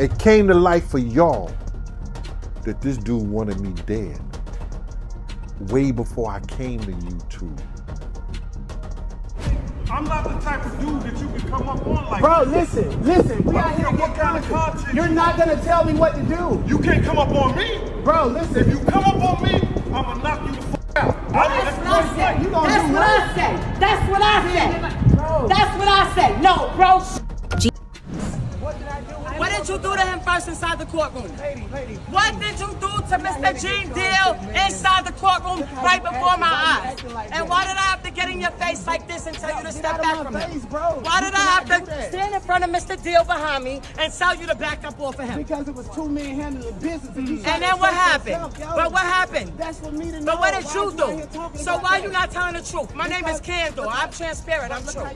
It came to light for y'all that this dude wanted me dead way before I came to YouTube. I'm not the type of dude that you can come up on like Bro, this. listen, we out here to What get kind of content. content You're you not want? gonna tell me what to do. You can't come up on me. Bro, listen. If you come up on me, I'm gonna knock you the f out. That's what I say. You gonna That's do what what? I say. That's what I say. Bro. That's what I say. No, bro. What did I do? What did you do to him first inside the courtroom? Lady. What did you do to Mr. Gene Deal inside the courtroom right before my eyes? And why did I have to get in your face like this and tell you to step back from him? Why did I have to stand in front of Mr. Deal behind me and tell you to back up off of him? Because it was two men handling business. And then what happened? But what happened? That's for me to know. But what did you do? So why are you not telling the truth? My name is Candor. I'm transparent. I'm true.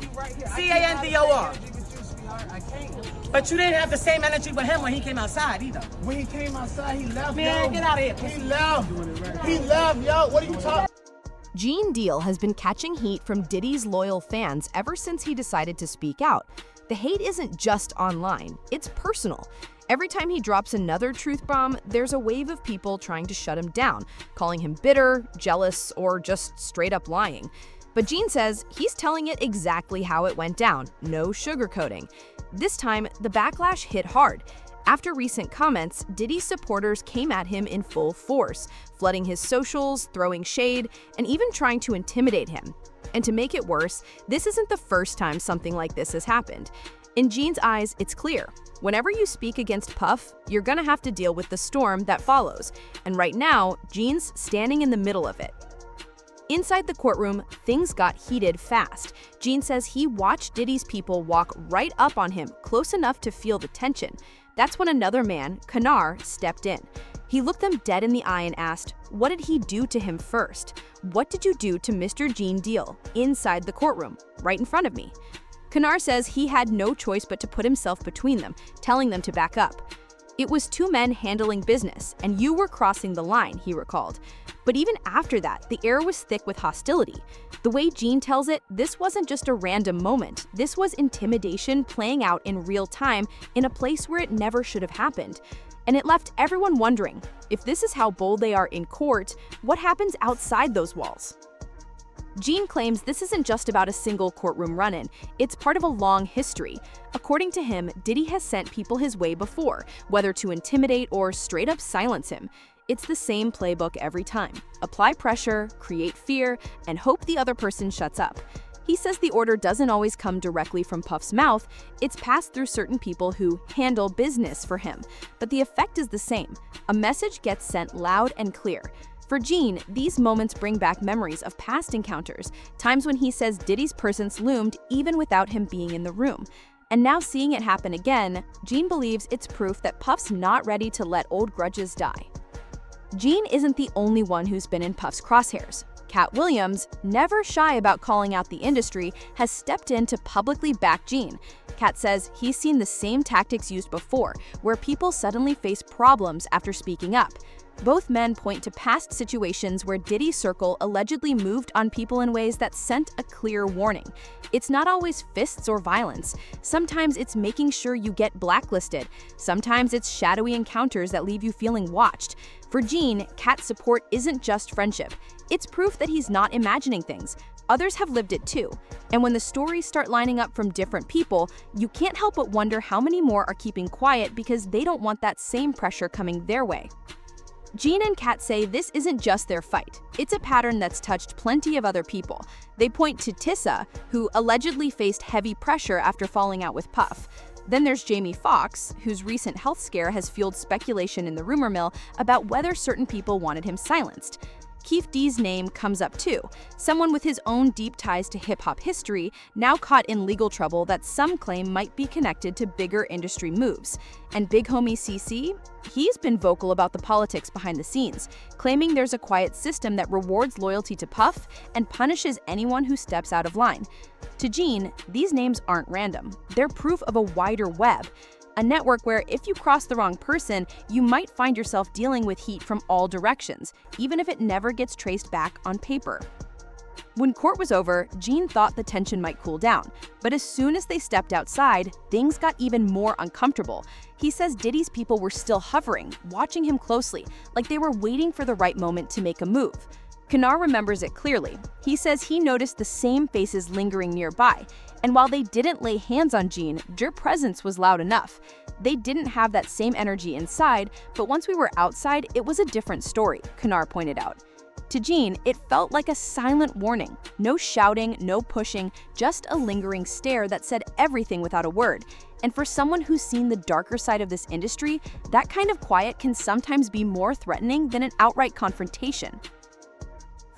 Candor. But you didn't have the same energy with him when he came outside either. When he came outside, he left. Man, yo. get out of here. He left. He left, yo. What are you talking? Gene Deal has been catching heat from Diddy's loyal fans ever since he decided to speak out. The hate isn't just online, it's personal. Every time he drops another truth bomb, there's a wave of people trying to shut him down, calling him bitter, jealous, or just straight up lying. But Gene says he's telling it exactly how it went down, no sugarcoating. This time, the backlash hit hard. After recent comments, Diddy's supporters came at him in full force, flooding his socials, throwing shade, and even trying to intimidate him. And to make it worse, this isn't the first time something like this has happened. In Gene's eyes, it's clear. Whenever you speak against Puff, you're gonna have to deal with the storm that follows. And right now, Gene's standing in the middle of it. Inside the courtroom, things got heated fast. Gene says he watched Diddy's people walk right up on him, close enough to feel the tension. That's when another man, Kanar, stepped in. He looked them dead in the eye and asked, what did he do to him first? What did you do to Mr. Gene Deal inside the courtroom, right in front of me? Kanar says he had no choice but to put himself between them, telling them to back up. It was two men handling business, and you were crossing the line, he recalled. But even after that, the air was thick with hostility. The way Gene tells it, this wasn't just a random moment. This was intimidation playing out in real time in a place where it never should have happened. And it left everyone wondering, if this is how bold they are in court, what happens outside those walls? Gene claims this isn't just about a single courtroom run-in, it's part of a long history. According to him, Diddy has sent people his way before, whether to intimidate or straight up silence him. It's the same playbook every time. Apply pressure, create fear, and hope the other person shuts up. He says the order doesn't always come directly from Puff's mouth, it's passed through certain people who handle business for him. But the effect is the same. A message gets sent loud and clear. For Gene, these moments bring back memories of past encounters, times when he says Diddy's presence loomed even without him being in the room. And now seeing it happen again, Gene believes it's proof that Puff's not ready to let old grudges die. Gene isn't the only one who's been in Puff's crosshairs. Cat Williams, never shy about calling out the industry, has stepped in to publicly back Gene. Cat says he's seen the same tactics used before, where people suddenly face problems after speaking up. Both men point to past situations where Diddy's circle allegedly moved on people in ways that sent a clear warning. It's not always fists or violence. Sometimes it's making sure you get blacklisted. Sometimes it's shadowy encounters that leave you feeling watched. For Gene, Cat's support isn't just friendship. It's proof that he's not imagining things. Others have lived it too. And when the stories start lining up from different people, you can't help but wonder how many more are keeping quiet because they don't want that same pressure coming their way. Gene and Kat say this isn't just their fight. It's a pattern that's touched plenty of other people. They point to Tissa, who allegedly faced heavy pressure after falling out with Puff. Then there's Jamie Foxx, whose recent health scare has fueled speculation in the rumor mill about whether certain people wanted him silenced. Keefe D's name comes up too, someone with his own deep ties to hip-hop history, now caught in legal trouble that some claim might be connected to bigger industry moves. And Big Homie CC? He's been vocal about the politics behind the scenes, claiming there's a quiet system that rewards loyalty to Puff and punishes anyone who steps out of line. To Gene, these names aren't random. They're proof of a wider web. A network where if you cross the wrong person, you might find yourself dealing with heat from all directions, even if it never gets traced back on paper. When court was over, Gene thought the tension might cool down, but as soon as they stepped outside, things got even more uncomfortable. He says Diddy's people were still hovering, watching him closely, like they were waiting for the right moment to make a move. Kanar remembers it clearly. He says he noticed the same faces lingering nearby, and while they didn't lay hands on Gene, their presence was loud enough. They didn't have that same energy inside, but once we were outside, it was a different story, Kanar pointed out. To Gene, it felt like a silent warning. No shouting, no pushing, just a lingering stare that said everything without a word. And for someone who's seen the darker side of this industry, that kind of quiet can sometimes be more threatening than an outright confrontation.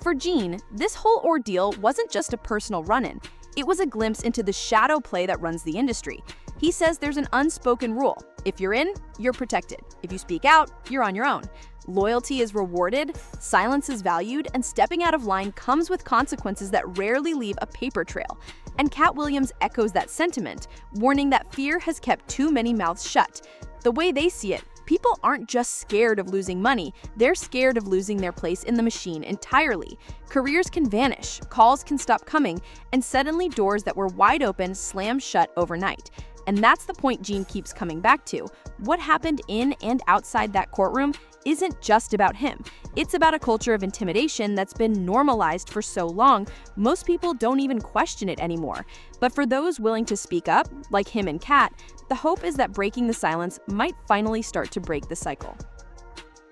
For Gene, this whole ordeal wasn't just a personal run-in. It was a glimpse into the shadow play that runs the industry. He says there's an unspoken rule. If you're in, you're protected. If you speak out, you're on your own. Loyalty is rewarded, silence is valued, and stepping out of line comes with consequences that rarely leave a paper trail. And Cat Williams echoes that sentiment, warning that fear has kept too many mouths shut. The way they see it, people aren't just scared of losing money, they're scared of losing their place in the machine entirely. Careers can vanish, calls can stop coming, and suddenly doors that were wide open slam shut overnight. And that's the point Gene keeps coming back to. What happened in and outside that courtroom isn't just about him. It's about a culture of intimidation that's been normalized for so long, most people don't even question it anymore. But for those willing to speak up, like him and Kat, the hope is that breaking the silence might finally start to break the cycle.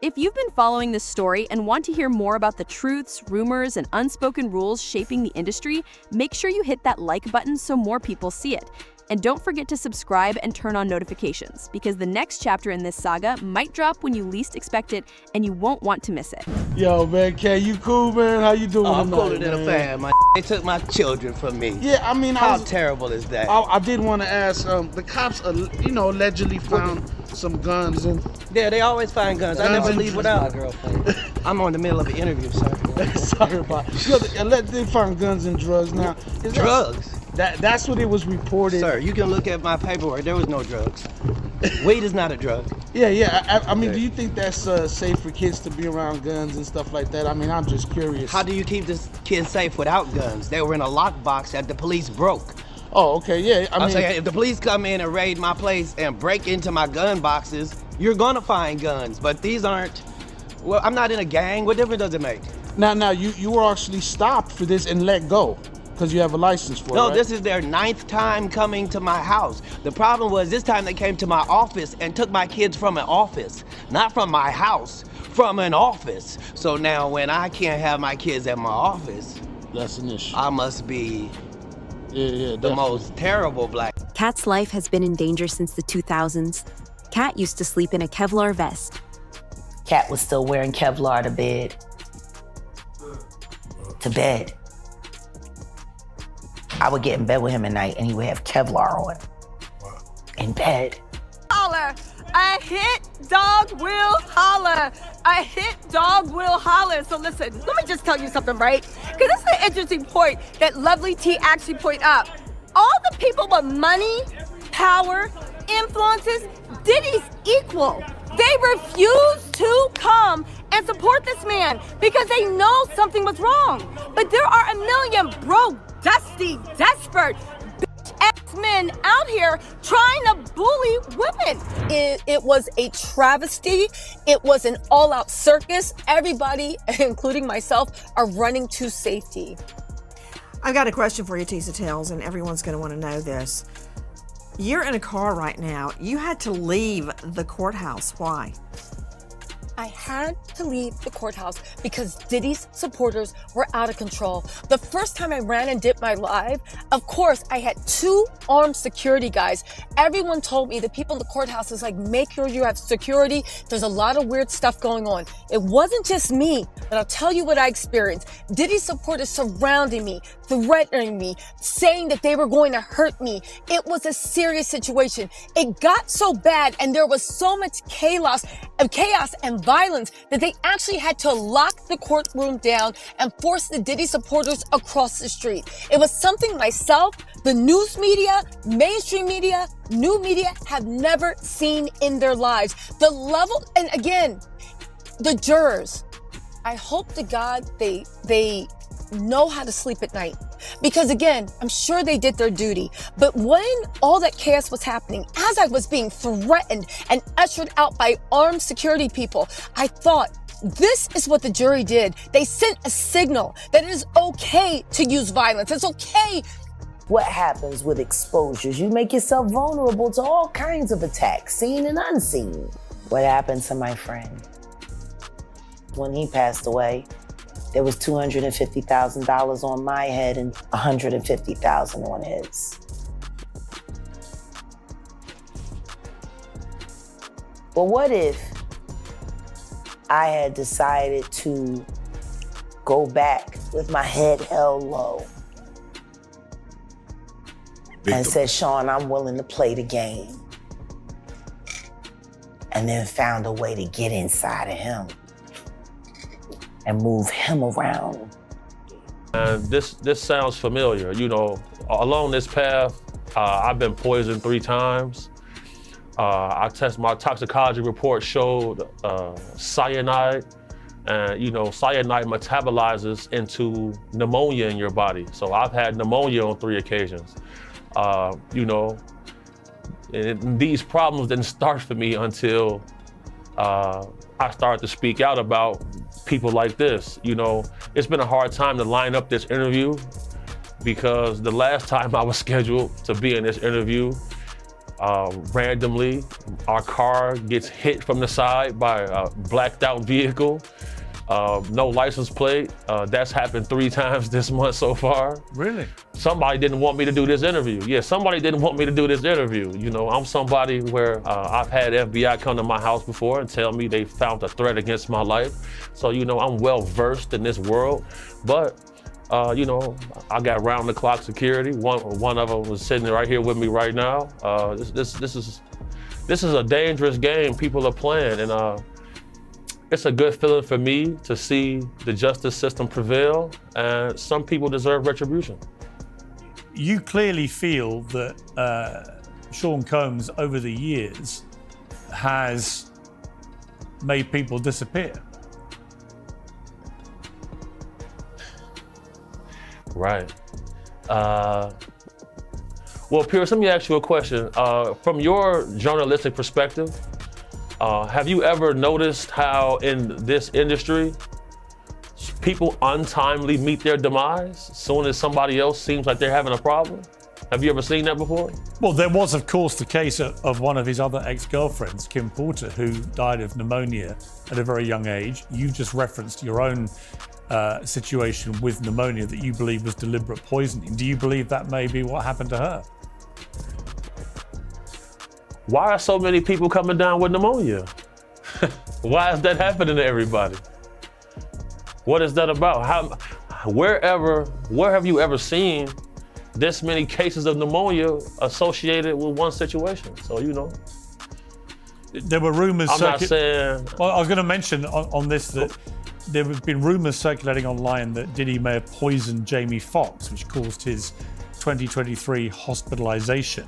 If you've been following this story and want to hear more about the truths, rumors, and unspoken rules shaping the industry, make sure you hit that like button so more people see it. And don't forget to subscribe and turn on notifications, because the next chapter in this saga might drop when you least expect it, and you won't want to miss it. Yo, man, K, you cool, man? How you doing? I'm tonight, cooler than a fan. They took my children from me. Yeah, I mean, how terrible is that? I did want to ask. The cops, allegedly found some guns and. Yeah, they always find guns. I never leave without. My girlfriend. I'm on the middle of an interview, sir. Sorry about. Yo, they found guns and drugs now. Drugs? That's what it was reported. Sir, you can look at my paperwork. There was no drugs. Weed is not a drug. Yeah. I mean, do you think that's safe for kids to be around guns and stuff like that? I mean, I'm just curious. How do you keep this kid safe without guns? They were in a lockbox that the police broke. Oh, okay, yeah. I'm saying, if the police come in and raid my place and break into my gun boxes, you're gonna find guns. But these aren't. Well, I'm not in a gang. What difference does it make? Now, you were actually stopped for this and let go. Because you have a license for it, No, right? This is their 9th time coming to my house. The problem was this time they came to my office and took my kids from an office. Not from my house, from an office. So now when I can't have my kids at my office, that's an issue. I must be the most terrible black. Kat's life has been in danger since the 2000s. Kat used to sleep in a Kevlar vest. Kat was still wearing Kevlar to bed. I would get in bed with him at night and he would have Kevlar on. In bed. Holler. I hit dog will holler. I hit dog will holler. So listen, let me just tell you something, right? Because this is an interesting point that Lovely T actually point out. All the people with money, power, influences, Diddy's equal. They refuse to come and support this man because they know something was wrong. But there are a million broke, dusty, desperate, bitch-ass men out here trying to bully women. It was a travesty. It was an all-out circus. Everybody, including myself, are running to safety. I've got a question for you, Tisa Tales, and everyone's going to want to know this. You're in a car right now. You had to leave the courthouse. Why? I had to leave the courthouse because Diddy's supporters were out of control. The first time I ran and did my live, of course, I had 2 armed security guys. Everyone told me, the people in the courthouse is like, make sure you have security. There's a lot of weird stuff going on. It wasn't just me, but I'll tell you what I experienced. Diddy's supporters surrounding me, threatening me, saying that they were going to hurt me. It was a serious situation. It got so bad and there was so much chaos and violence that they actually had to lock the courtroom down and force the Diddy supporters across the street. It was something myself, the news media, mainstream media, new media have never seen in their lives. The level, and again, the jurors, I hope to God they know how to sleep at night. Because again, I'm sure they did their duty. But when all that chaos was happening, as I was being threatened and ushered out by armed security people, I thought, this is what the jury did. They sent a signal that it is okay to use violence. It's okay. What happens with exposures? You make yourself vulnerable to all kinds of attacks, seen and unseen. What happened to my friend? When he passed away, there was $250,000 on my head and $150,000 on his. But what if I had decided to go back with my head held low and said, Sean, I'm willing to play the game, and then found a way to get inside of him and move him around? This sounds familiar. You know, along this path, I've been poisoned 3 times. My toxicology report showed cyanide, and you know, cyanide metabolizes into pneumonia in your body. So I've had pneumonia on 3 occasions. You know, and these problems didn't start for me until I started to speak out about people like this. You know, it's been a hard time to line up this interview because the last time I was scheduled to be in this interview, randomly, our car gets hit from the side by a blacked out vehicle. No license plate. That's happened 3 times this month so far. Really? Somebody didn't want me to do this interview. Yeah, somebody didn't want me to do this interview. You know, I'm somebody where I've had FBI come to my house before and tell me they found a threat against my life. So, you know, I'm well versed in this world. But, you know, I got round the clock security. One of them was sitting right here with me right now. This is a dangerous game people are playing, and it's a good feeling for me to see the justice system prevail, and some people deserve retribution. You clearly feel that Sean Combs, over the years, has made people disappear. Right. Well, Pierce, let me ask you a question. From your journalistic perspective, have you ever noticed how in this industry, people untimely meet their demise as soon as somebody else seems like they're having a problem? Have you ever seen that before? Well, there was, of course, the case of one of his other ex-girlfriends, Kim Porter, who died of pneumonia at a very young age. You just referenced your own situation with pneumonia that you believe was deliberate poisoning. Do you believe that may be what happened to her? Why are so many people coming down with pneumonia? Why is that happening to everybody? What is that about? Where have you ever seen this many cases of pneumonia associated with one situation? So, you know. There were rumors. I'm not saying. Well, I was going to mention on this that there have been rumors circulating online that Diddy may have poisoned Jamie Foxx, which caused his 2023 hospitalization.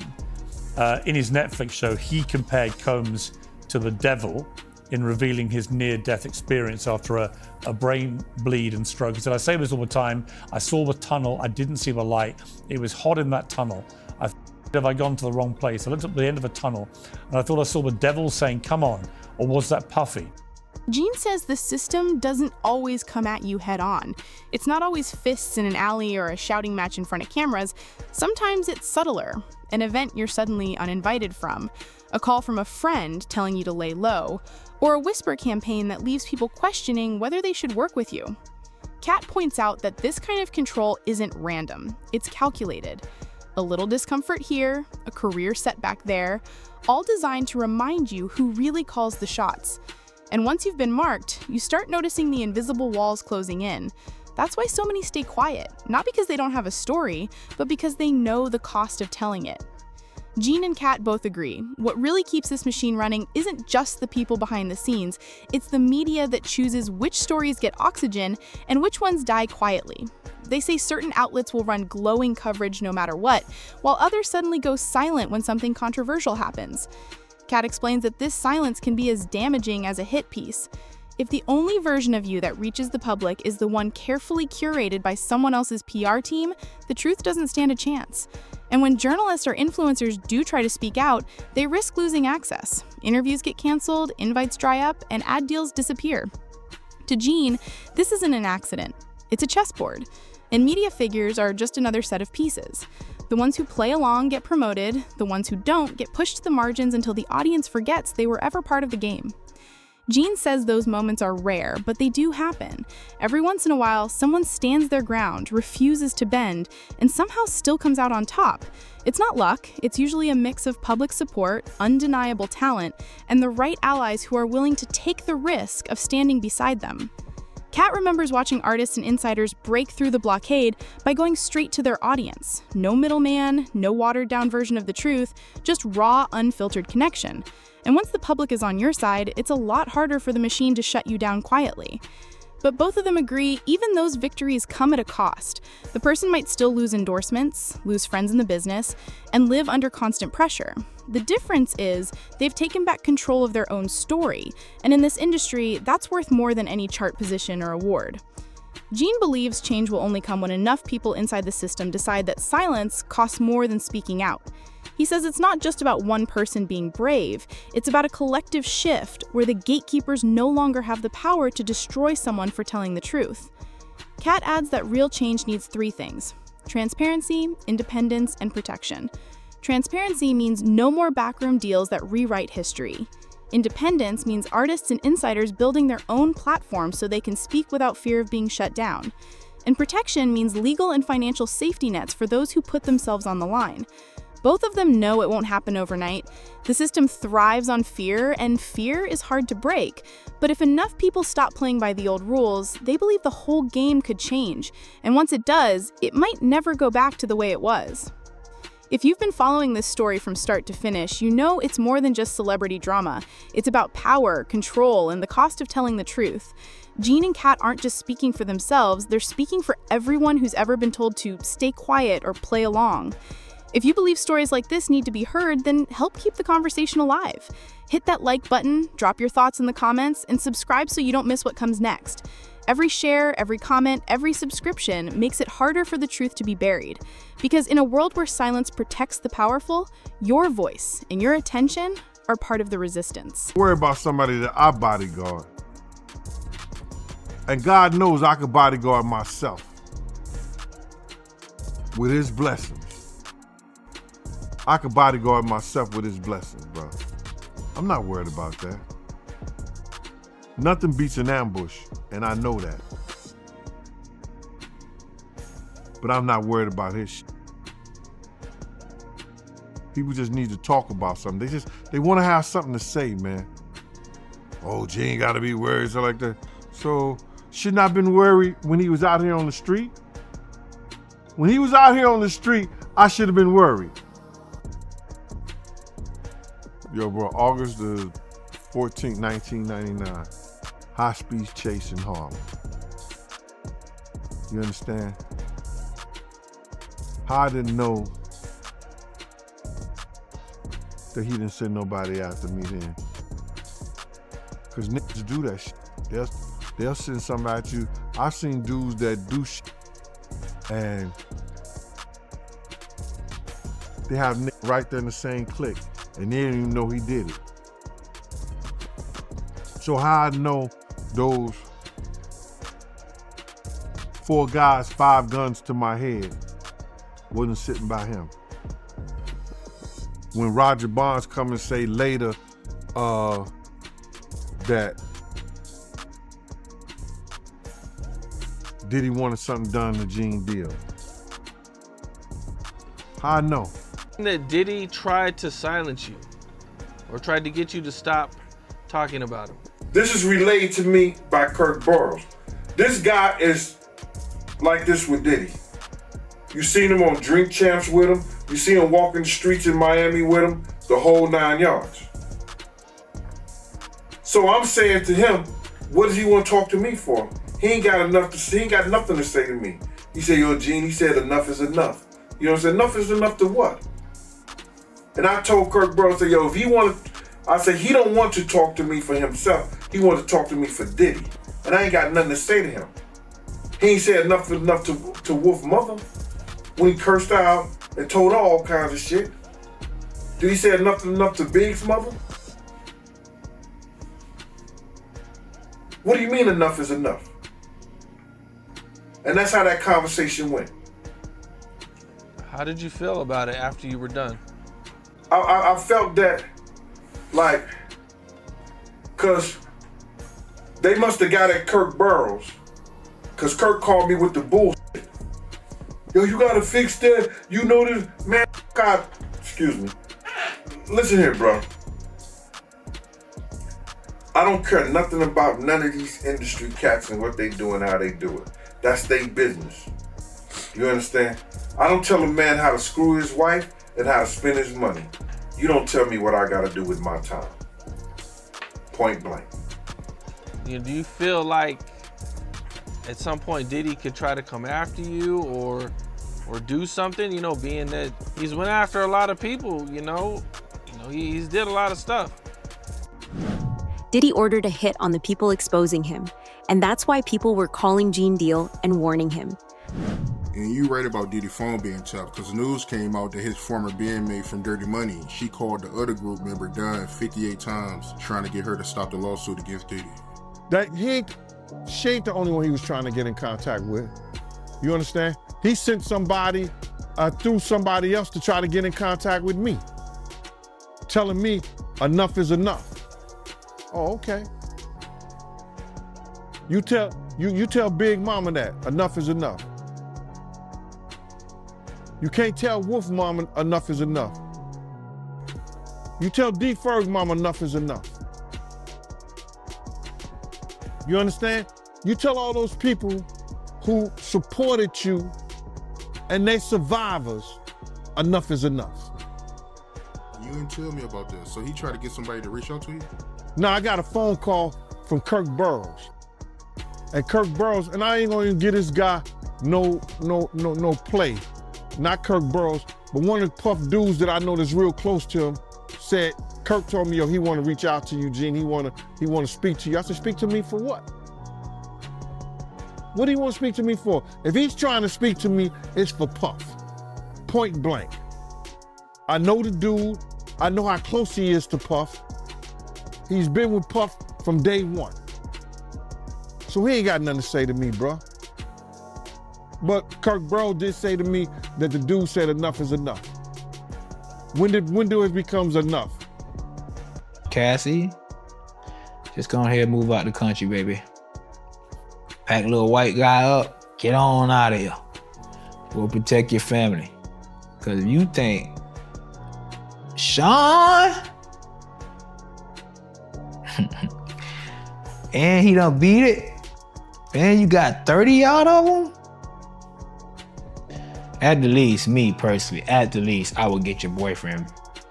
In his Netflix show, he compared Combs to the devil in revealing his near-death experience after a brain bleed and stroke. He said, I say this all the time, I saw the tunnel, I didn't see the light. It was hot in that tunnel. Have I gone to the wrong place? I looked at the end of a tunnel and I thought I saw the devil saying, come on, or was that Puffy? Gene says the system doesn't always come at you head on. It's not always fists in an alley or a shouting match in front of cameras. Sometimes it's subtler, an event you're suddenly uninvited from, a call from a friend telling you to lay low, or a whisper campaign that leaves people questioning whether they should work with you. Kat points out that this kind of control isn't random, it's calculated. A little discomfort here, a career setback there, all designed to remind you who really calls the shots. And once you've been marked, you start noticing the invisible walls closing in. That's why so many stay quiet, not because they don't have a story, but because they know the cost of telling it. Gene and Kat both agree. What really keeps this machine running isn't just the people behind the scenes, it's the media that chooses which stories get oxygen and which ones die quietly. They say certain outlets will run glowing coverage no matter what, while others suddenly go silent when something controversial happens. Kat explains that this silence can be as damaging as a hit piece. If the only version of you that reaches the public is the one carefully curated by someone else's PR team, the truth doesn't stand a chance. And when journalists or influencers do try to speak out, they risk losing access. Interviews get canceled, invites dry up, and ad deals disappear. To Jean, this isn't an accident. It's a chessboard. And media figures are just another set of pieces. The ones who play along get promoted, the ones who don't get pushed to the margins until the audience forgets they were ever part of the game. Jean says those moments are rare, but they do happen. Every once in a while, someone stands their ground, refuses to bend, and somehow still comes out on top. It's not luck, it's usually a mix of public support, undeniable talent, and the right allies who are willing to take the risk of standing beside them. Kat remembers watching artists and insiders break through the blockade by going straight to their audience. No middleman, no watered-down version of the truth, just raw, unfiltered connection. And once the public is on your side, it's a lot harder for the machine to shut you down quietly. But both of them agree even those victories come at a cost. The person might still lose endorsements, lose friends in the business, and live under constant pressure. The difference is they've taken back control of their own story, and in this industry, that's worth more than any chart position or award. Jean believes change will only come when enough people inside the system decide that silence costs more than speaking out. He says it's not just about one person being brave, it's about a collective shift where the gatekeepers no longer have the power to destroy someone for telling the truth. Kat adds that real change needs three things: transparency, independence, and protection. Transparency means no more backroom deals that rewrite history. Independence means artists and insiders building their own platform so they can speak without fear of being shut down. And protection means legal and financial safety nets for those who put themselves on the line. Both of them know it won't happen overnight. The system thrives on fear, and fear is hard to break. But if enough people stop playing by the old rules, they believe the whole game could change. And once it does, it might never go back to the way it was. If you've been following this story from start to finish, you know it's more than just celebrity drama. It's about power, control, and the cost of telling the truth. Jean and Kat aren't just speaking for themselves, they're speaking for everyone who's ever been told to stay quiet or play along. If you believe stories like this need to be heard, then help keep the conversation alive. Hit that like button, drop your thoughts in the comments, and subscribe so you don't miss what comes next. Every share, every comment, every subscription makes it harder for the truth to be buried. Because in a world where silence protects the powerful, your voice and your attention are part of the resistance. Worry about somebody that I bodyguard. And God knows I could bodyguard myself with his blessings. I could bodyguard myself with his blessings, bro. I'm not worried about that. Nothing beats an ambush, and I know that. But I'm not worried about his shit. People just need to talk about something. They want to have something to say, man. Oh, G ain't gotta be worried, so like that. So, shouldn't I have been worried when he was out here on the street? When he was out here on the street, I should have been worried. Yo, bro, August the 14th, 1999. High-speed chase in Harlem. You understand? How I didn't know that he didn't send nobody after me then. Because niggas do that shit. They'll send somebody at you. I've seen dudes that do shit and they have niggas right there in the same clique and they didn't even know he did it. So how I know those 4 guys, 5 guns to my head wasn't sitting by him. When Roger Bonds come and say later that Diddy wanted something done to Gene Deal. How I know? That Diddy tried to silence you or tried to get you to stop talking about him. This is relayed to me by Kirk Burrows. This guy is like this with Diddy. You seen him on Drink Champs with him. You see him walking the streets in Miami with him, the whole 9 yards. So I'm saying to him, what does he want to talk to me for? He ain't got enough to say, he ain't got nothing to say to me. He said, yo, Gene, he said enough is enough. You know what I'm saying? Enough is enough to what? And I told Kirk Burrows, yo, if he want to, I said, he don't want to talk to me for himself. He wants to talk to me for Diddy. And I ain't got nothing to say to him. He ain't said enough to Wolf's mother when he cursed her out and told her all kinds of shit. Did he say enough to Big's mother? What do you mean enough is enough? And that's how that conversation went. How did you feel about it after you were done? I felt that, like, cause they must have got at Kirk Burrows, cause Kirk called me with the bullshit. Yo, you gotta fix that. You know this, man. God, excuse me. Listen here, bro. I don't care nothing about none of these industry cats and what they do and how they do it. That's their business. You understand? I don't tell a man how to screw his wife and how to spend his money. You don't tell me what I gotta do with my time. Point blank. Do you feel like at some point Diddy could try to come after you or do something, you know, being that he's went after a lot of people, he's did a lot of stuff. Diddy ordered a hit on the people exposing him, and that's why people were calling Gene Deal and warning him. And you right about Diddy's phone being tapped, because news came out that his former bandmate from Dirty Money, she called the other group member Dunn 58 times trying to get her to stop the lawsuit against Diddy. She ain't the only one he was trying to get in contact with. You understand? He sent somebody through somebody else to try to get in contact with me, telling me enough is enough. Oh, okay. You tell Big Mama that enough is enough. You can't tell Wolf Mama enough is enough. You tell D Ferg Mama enough is enough. You understand? You tell all those people who supported you and they survivors, enough is enough. You didn't tell me about this. So he tried to get somebody to reach out to you? No, I got a phone call from Kirk Burrows. And Kirk Burrows, and I ain't gonna even get this guy no play. Not Kirk Burrows, but one of the Puff dudes that I know that's real close to him said, Kirk told me, yo, he wanna reach out to you, Gene. He wanna speak to you. I said, speak to me for what? What do you want to speak to me for? If he's trying to speak to me, it's for Puff. Point blank. I know the dude. I know how close he is to Puff. He's been with Puff from day one. So he ain't got nothing to say to me, bro. But Kirk Burrows did say to me that the dude said enough is enough. When do it becomes enough? Cassie, just go ahead and move out the country, baby. Pack a little white guy up, get on out of here. We'll protect your family. Cause if you think Sean and he done beat it, and you got 30 out of him, at the least, me personally, at the least, I would get your boyfriend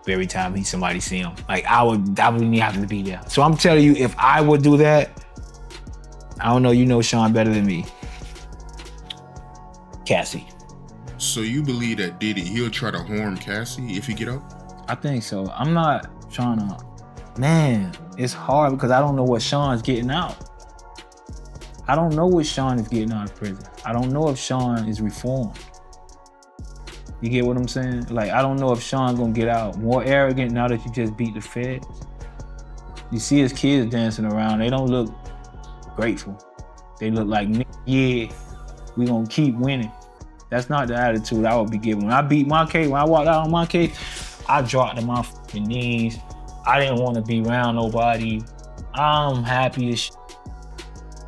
every time somebody see him. Like I wouldn't have to be there. So I'm telling you, if I would do that, I don't know, you know Sean better than me. Cassie. So you believe that Diddy, he'll try to harm Cassie if he get out? I think so. I'm not trying to, man, it's hard because I don't know what Sean's getting out. I don't know what Sean is getting out of prison. I don't know if Sean is reformed. You get what I'm saying? Like, I don't know if Sean's gonna get out more arrogant now that you just beat the feds. You see his kids dancing around, they don't look grateful. They look like, yeah, we gonna keep winning. That's not the attitude I would be giving. When I beat my case, when I walked out on my case, I dropped to my fucking knees. I didn't want to be around nobody. I'm happy as shit.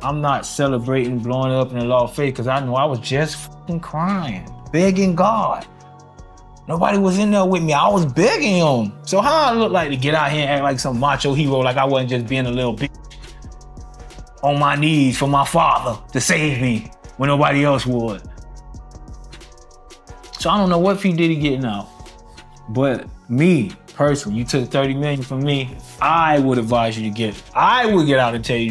I'm not celebrating blowing up in the law face because I know I was just fucking crying, begging God. Nobody was in there with me. I was begging him. So how I look like to get out here and act like some macho hero, like I wasn't just being a little bitch on my knees for my father to save me when nobody else would. So I don't know what P. Diddy getting out. But me, personally, you took 30 million from me, I would advise you to I would get out and tell you